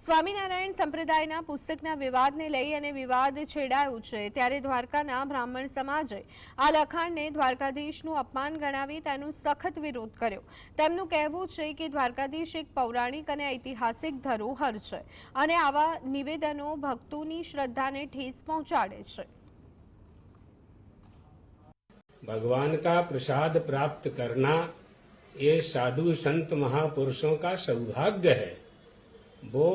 સ્વામિનારાયણ સંપ્રદાયના પુસ્તકના વિવાદને લઈ અને વિવાદ છેડાયો છે ત્યારે દ્વારકાના બ્રાહ્મણ સમાજે આ લખાણને દ્વારકાધીશનું અપમાન ગણાવી તેનો સખત વિરોધ કર્યો। તેમનું કહેવું છે કે દ્વારકાધીશ એક પૌરાણિક અને ઐતિહાસિક ધરોહર છે અને આવા નિવેદનો ભક્તોની શ્રદ્ધાને ઠેસ પહોંચાડે છે। भगवान का प्रसाद प्राप्त करना ये साधु संत महापुरुषों का सौभाग्य है। वो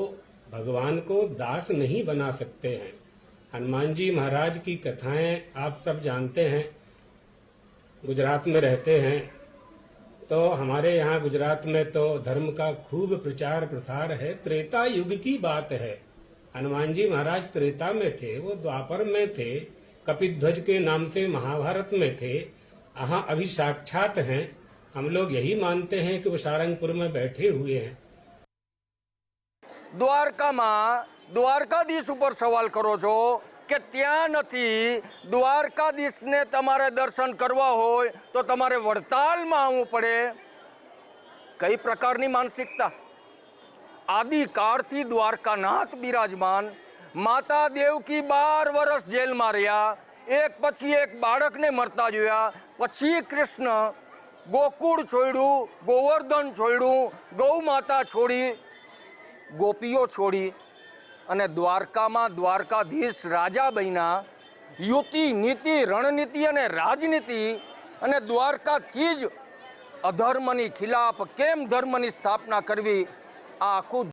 भगवान को दास नहीं बना सकते हैं। हनुमान जी महाराज की कथाएं आप सब जानते हैं। गुजरात में रहते हैं तो हमारे यहाँ गुजरात में तो धर्म का खूब प्रचार प्रसार है। त्रेता युग की बात है। हनुमान जी महाराज त्रेता में थे, वो द्वापर में थे, कपिध्वज के नाम से महाभारत में थे। यहाँ अभी साक्षात हैं। हम लोग यही मानते हैं कि वो सारंगपुर में बैठे हुए हैं। द्वारका में द्वारकाधीश पर सवाल करो छो कि त्या नथी। द्वारकाधीश ने तमारे दर्शन करवा होय तो तमारे वड़ताल में आववुं पड़े। कई प्रकारनी मानसिकता। आदिकालथी द्वारकानाथ बिराजमान। माता देवकी 12 वर्ष जेल में रह्या। एक पछी एक बाळक ने मरता जोया। पछी कृष्ण गोकुळ छोड्यु, गोवर्धन छोड्यु, गौ माता छोड़ी, गोपीओ छोड़ी अने द्वारका में द्वारकाधीश राजा बन्या। युति नीति रणनीति अने राजनीति अने द्वारकाथी ज अधर्मनी खिलाफ केम धर्मनी स्थापना करवी आ आखुं